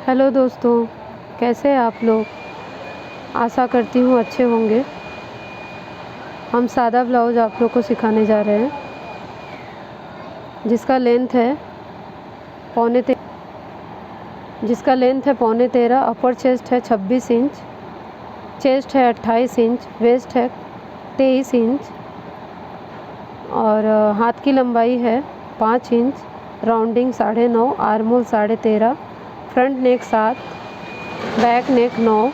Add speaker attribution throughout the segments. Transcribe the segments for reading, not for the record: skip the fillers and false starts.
Speaker 1: Hello दोस्तों, कैसे हैं आप लोग। आशा करती हूँ अच्छे होंगे। हम सादा ब्लाउज़ आप लोग को सिखाने जा रहे हैं, जिसका लेंथ है पौने 13। अपर चेस्ट है 26 इंच, चेस्ट है 28 इंच, वेस्ट है 23 इंच और हाथ की लंबाई है 5 इंच, राउंडिंग 9.5, आर्मोल 13.5, फ्रंट नेक 7, back neck 9,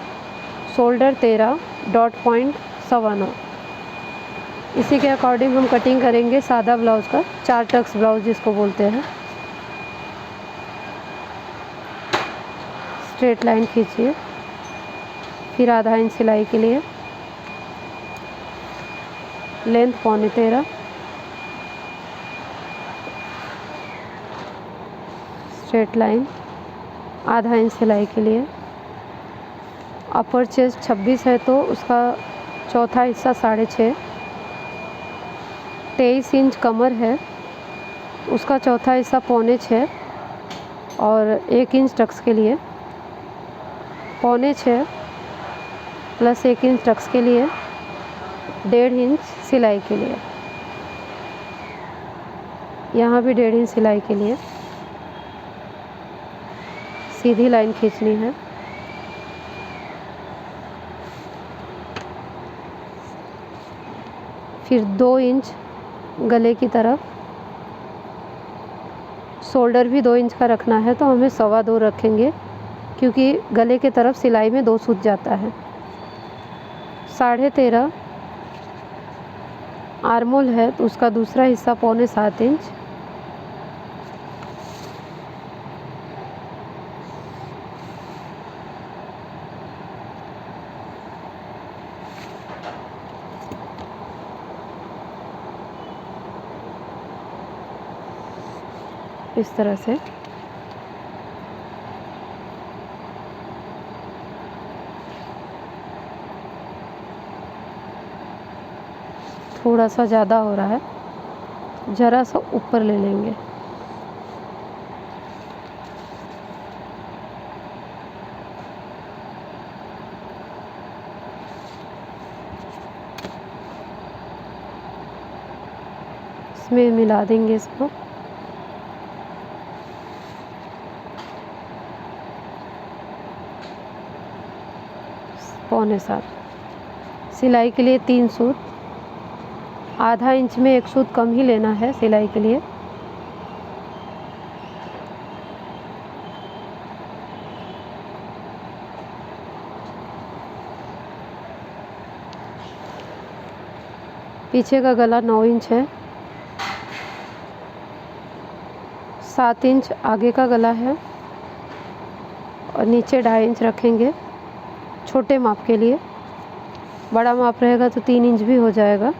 Speaker 1: shoulder 13, dot point 9.25। इसी के अकॉर्डिंग हम कटिंग करेंगे सादा ब्लाउज़ का, 4 टक्स ब्लाउज़ जिसको बोलते हैं। स्ट्रेट लाइन खींचिए, फिर आधा इंच सिलाई के लिए, लेंथ पौने 13, स्ट्रेट लाइन, आधा इंच सिलाई के लिए। अपर चेस्ट 26 है तो उसका चौथा हिस्सा 6.5, 23 इंच कमर है, उसका चौथा हिस्सा पौने 6 और 1 इंच टक्स के लिए, पौने 6 प्लस 1 इंच टक्स के लिए, 1.5 इंच सिलाई के लिए। यहाँ भी 1.5 इंच सिलाई के लिए सीधी लाइन खींचनी है। फिर 2 इंच गले की तरफ, शोल्डर भी 2 इंच का रखना है तो हमें 2.25 रखेंगे, क्योंकि गले के तरफ सिलाई में 2 सूत जाता है। 13.5 आर्मोल है तो उसका दूसरा हिस्सा पौने 7 इंच, इस तरह से। थोड़ा सा ज़्यादा हो रहा है, ज़रा सा ऊपर ले लेंगे। इसमें मिला देंगे इसको। पौने 7। सिलाई के लिए 3 सूत, आधा इंच में 1 सूत कम ही लेना है सिलाई के लिए। पीछे का गला 9 इंच है, 7 इंच आगे का गला है और नीचे 2.5 इंच रखेंगे छोटे माप के लिए। बड़ा माप रहेगा तो 3 इंच भी हो जाएगा।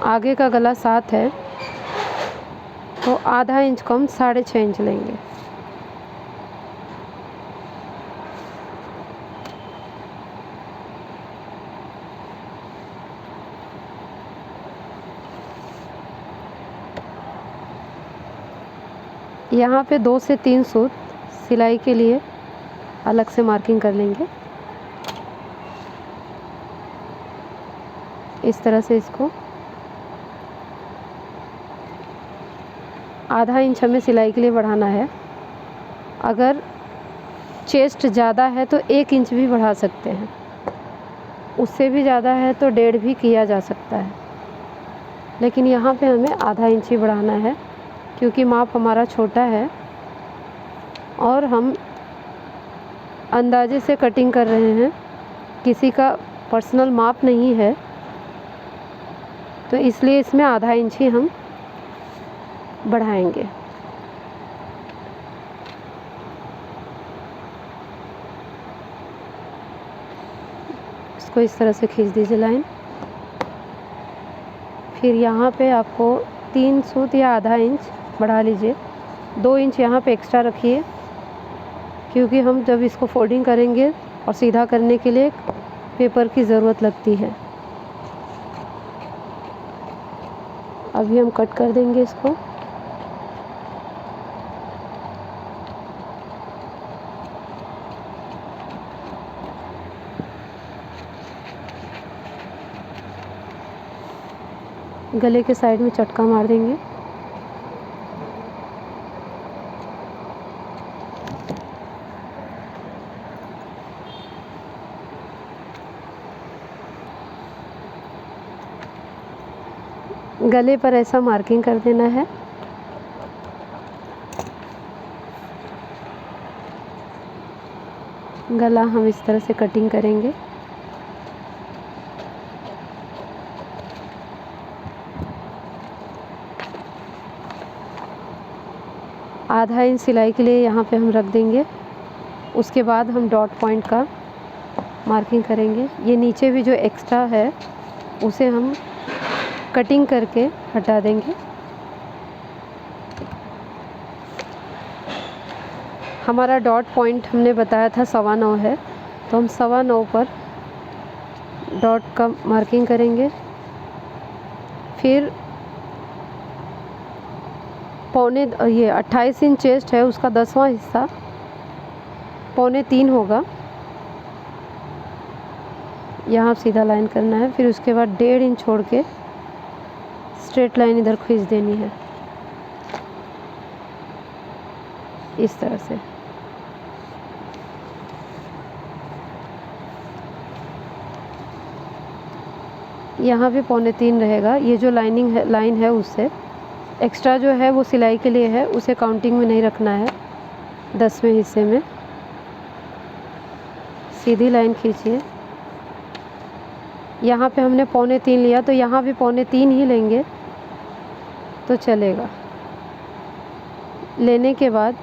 Speaker 1: आगे का गला 7 है तो आधा इंच कम 6.5 इंच लेंगे। यहाँ पे 2 से 3 सूत सिलाई के लिए अलग से मार्किंग कर लेंगे। इस तरह से इसको आधा इंच हमें सिलाई के लिए बढ़ाना है। अगर चेस्ट ज़्यादा है तो 1 इंच भी बढ़ा सकते हैं, उससे भी ज़्यादा है तो 1.5 भी किया जा सकता है, लेकिन यहाँ पे हमें आधा इंच ही बढ़ाना है, क्योंकि माप हमारा छोटा है और हम अंदाजे से कटिंग कर रहे हैं, किसी का पर्सनल माप नहीं है, तो इसलिए इसमें आधा इंच ही हम बढ़ाएंगे। इसको इस तरह से खींच दीजिए लाइन। फिर यहाँ पे आपको 3 सूत या आधा इंच बढ़ा लीजिए। 2 इंच यहाँ पे एक्स्ट्रा रखिए, क्योंकि हम जब इसको फोल्डिंग करेंगे और सीधा करने के लिए पेपर की ज़रूरत लगती है। अभी हम कट कर देंगे इसको। गले के साइड में चटका मार देंगे। गले पर ऐसा मार्किंग कर देना है। गला हम इस तरह से कटिंग करेंगे। आधा इंच सिलाई के लिए यहाँ पे हम रख देंगे। उसके बाद हम डॉट पॉइंट का मार्किंग करेंगे। ये नीचे भी जो एक्स्ट्रा है उसे हम कटिंग करके हटा देंगे। हमारा डॉट पॉइंट हमने बताया था 9.25 है, तो हम 9.25 पर डॉट का मार्किंग करेंगे। फिर ये 28 इंच चेस्ट है, उसका 10वां हिस्सा 2.25 होगा। यहाँ सीधा लाइन करना है। फिर उसके बाद 1.5 इंच छोड़ के स्ट्रेट लाइन इधर खींच देनी है, इस तरह से। यहाँ पे 2.25 रहेगा। ये जो लाइन है उससे एक्स्ट्रा जो है वो सिलाई के लिए है, उसे काउंटिंग में नहीं रखना है। 10वें हिस्से में सीधी लाइन खींचिए। यहाँ पे हमने 2.25 लिया, तो यहाँ भी 2.25 ही लेंगे तो चलेगा। लेने के बाद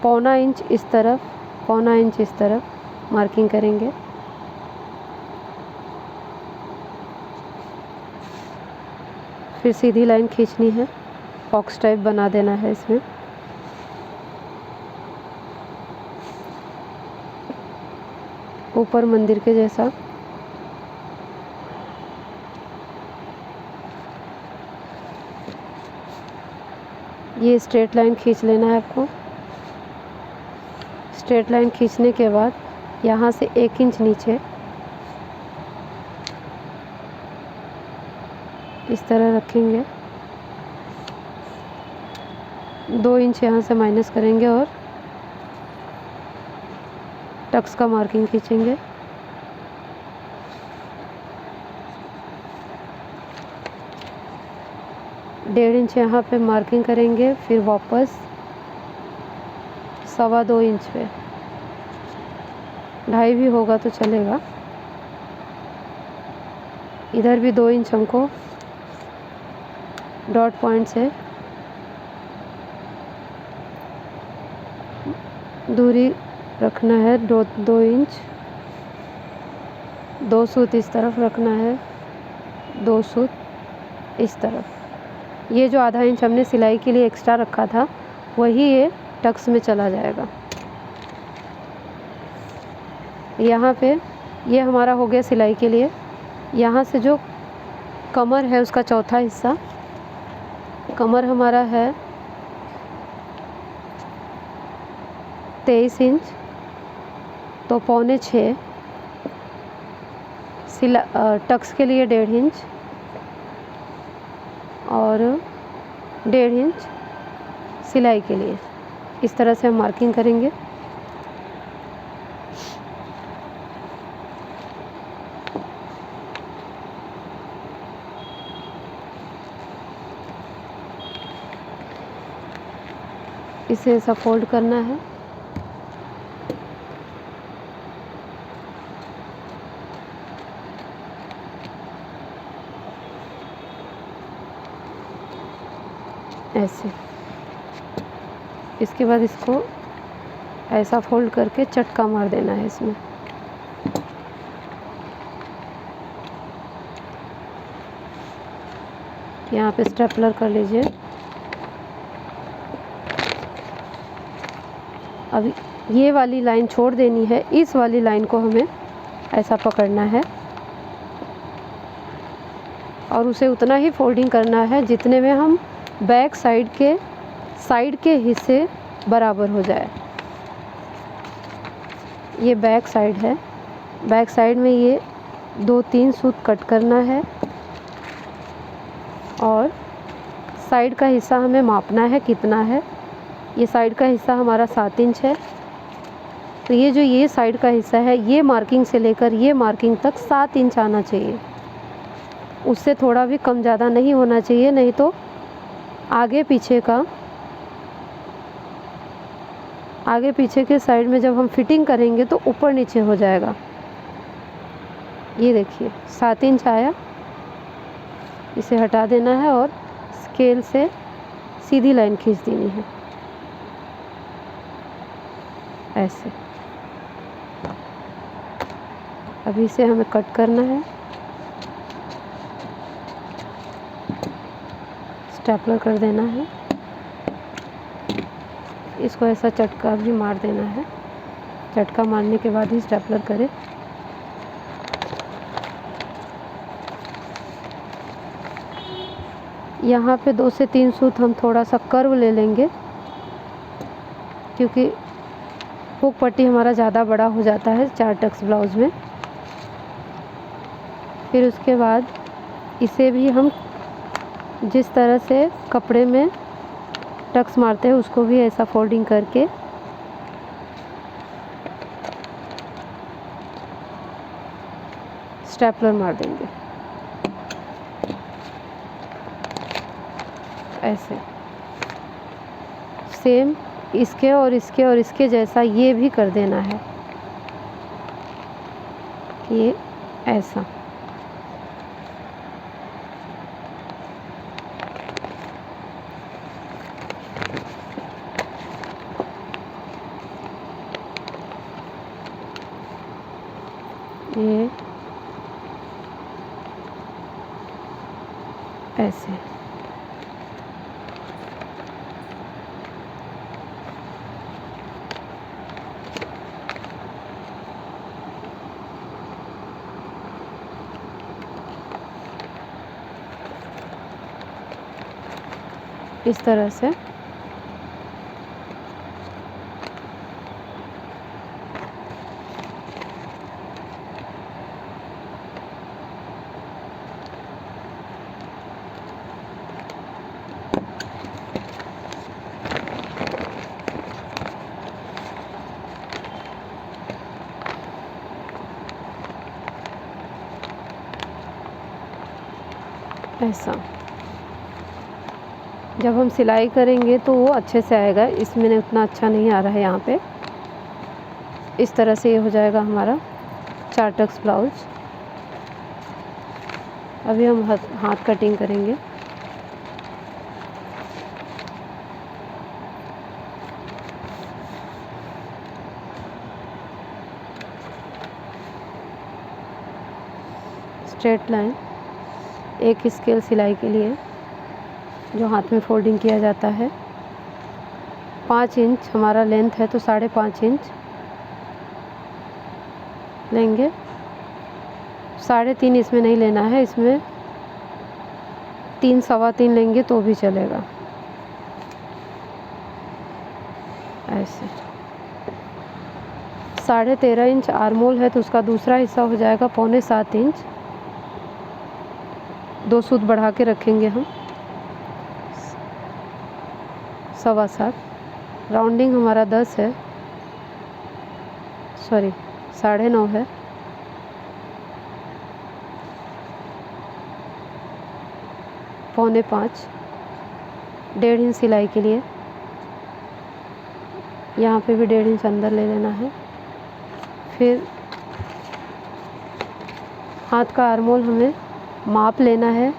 Speaker 1: 1.25 इंच इस तरफ, 1.25 इंच इस तरफ मार्किंग करेंगे। फिर सीधी लाइन खींचनी है, बॉक्स टाइप बना देना है इसमें। ऊपर मंदिर के जैसा। ये स्ट्रेट लाइन खींच लेना है आपको। स्ट्रेट लाइन खींचने के बाद यहाँ से 1 इंच नीचे इस तरह रखेंगे। 2 इंच यहाँ से माइनस करेंगे और टक्स का मार्किंग खींचेंगे। डेढ़ इंच यहाँ पे मार्किंग करेंगे। फिर वापस 2.25 इंच पे, 2.5 भी होगा तो चलेगा। इधर भी 2 इंच हमको डॉट पॉइंट से दूरी रखना है। 2 इंच, 2 सूत इस तरफ रखना है, 2 सूत इस तरफ। ये जो आधा इंच हमने सिलाई के लिए एक्स्ट्रा रखा था वही ये टक्स में चला जाएगा। यहाँ पे ये हमारा हो गया सिलाई के लिए। यहाँ से जो कमर है उसका चौथा हिस्सा, कमर हमारा है 23 इंच, तो 5.25 टक्स के लिए 1.5 इंच और 1.5 इंच सिलाई के लिए। इस तरह से हम मार्किंग करेंगे। इसे ऐसा फोल्ड करना है। ऐसे। इसके बाद इसको ऐसा फोल्ड करके चटका मार देना है इसमें। यहाँ पे स्टेपलर कर लीजिए। अब ये वाली लाइन छोड़ देनी है, इस वाली लाइन को हमें ऐसा पकड़ना है और उसे उतना ही फोल्डिंग करना है जितने में हम बैक साइड के हिस्से बराबर हो जाए। ये बैक साइड है, बैक साइड में ये 2-3 सूत कट करना है और साइड का हिस्सा हमें मापना है कितना है। ये साइड का हिस्सा हमारा 7 इंच है, तो ये साइड का हिस्सा है, ये मार्किंग से लेकर ये मार्किंग तक 7 इंच आना चाहिए। उससे थोड़ा भी कम ज़्यादा नहीं होना चाहिए, नहीं तो आगे पीछे के साइड में जब हम फिटिंग करेंगे तो ऊपर नीचे हो जाएगा। ये देखिए 7 इंच आया, इसे हटा देना है और स्केल से सीधी लाइन खींच देनी है ऐसे। अभी इसे हमें कट करना है, स्टेपलर कर देना है, इसको ऐसा चटका भी मार देना है। चटका मारने के बाद ही स्टेपलर करें। यहाँ पे 2 से 3 सूत हम थोड़ा सा कर्व ले लेंगे, क्योंकि हुक पट्टी हमारा ज़्यादा बड़ा हो जाता है 4 टक्स ब्लाउज़ में। फिर उसके बाद इसे भी हम जिस तरह से कपड़े में टक्स मारते हैं उसको भी ऐसा फोल्डिंग करके स्टेपलर मार देंगे ऐसे। सेम इसके और इसके जैसा ये भी कर देना है, ये ऐसा। ये ऐसे। इस तरह से ऐसा। जब हम सिलाई करेंगे तो वो अच्छे से आएगा, इसमें उतना अच्छा नहीं आ रहा है यहाँ पे। इस तरह से ये हो जाएगा हमारा 4 टक्स ब्लाउज। अभी हम हाथ कटिंग करेंगे। स्ट्रेट लाइन, एक स्केल सिलाई के लिए जो हाथ में फोल्डिंग किया जाता है। 5 इंच हमारा लेंथ है तो 5.5 इंच लेंगे। 3.5 इसमें नहीं लेना है, इसमें 3 सवा 3 लेंगे तो भी चलेगा ऐसे। 13.5 इंच आर्मोल है तो उसका दूसरा हिस्सा हो जाएगा 6.25 इंच। 2 सूत बढ़ा के रखेंगे हम, 7.25। राउंडिंग हमारा 10 है, सॉरी 9.5 है। पौने 5, 1.5 इंच सिलाई के लिए। यहाँ पे भी 1.5 इंच अंदर ले लेना है। फिर हाथ का आर्मोल हमें माप लेना है,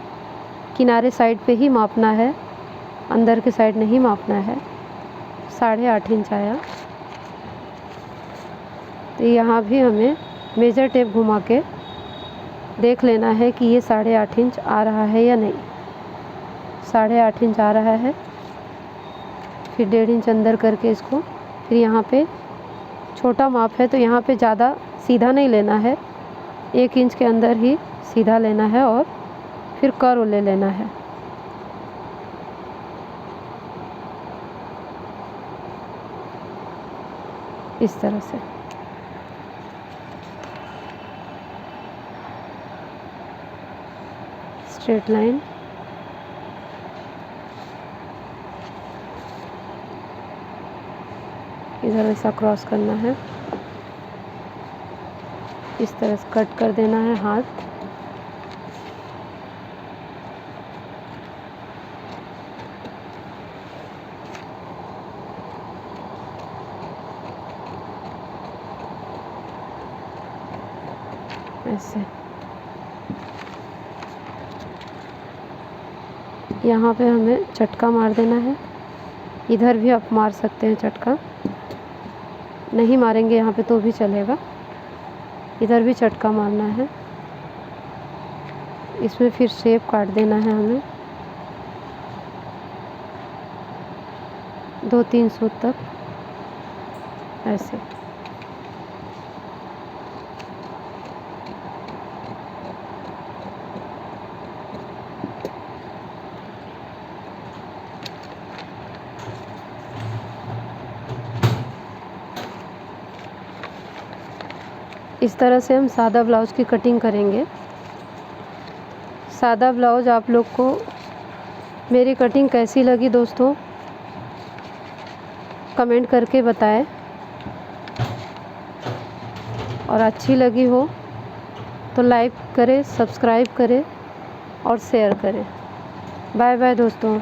Speaker 1: किनारे साइड पे ही मापना है, अंदर के साइड नहीं मापना है। 8.5 इंच आया, तो यहाँ भी हमें मेजर टेप घुमा के देख लेना है कि ये 8.5 इंच आ रहा है या नहीं। 8.5 इंच आ रहा है। फिर 1.5 इंच अंदर करके इसको, फिर यहाँ पे छोटा माप है तो यहाँ पे ज़्यादा सीधा नहीं लेना है, 1 इंच के अंदर ही सीधा लेना है और फिर कर्व ले लेना है। इस तरह से स्ट्रेट लाइन इधर ऐसा क्रॉस करना है, इस तरह से कट कर देना है हाथ। ऐसे यहाँ पे हमें चटका मार देना है। इधर भी आप मार सकते हैं चटका, नहीं मारेंगे यहाँ पे तो भी चलेगा। इधर भी चटका मारना है। इसमें फिर शेप काट देना है हमें 2-3 सूत तक ऐसे। इस तरह से हम सादा ब्लाउज़ की कटिंग करेंगे। सादा ब्लाउज़ आप लोग को मेरी कटिंग कैसी लगी दोस्तों, कमेंट करके बताएं, और अच्छी लगी हो तो लाइक करें, सब्सक्राइब करें और शेयर करें। बाय बाय दोस्तों।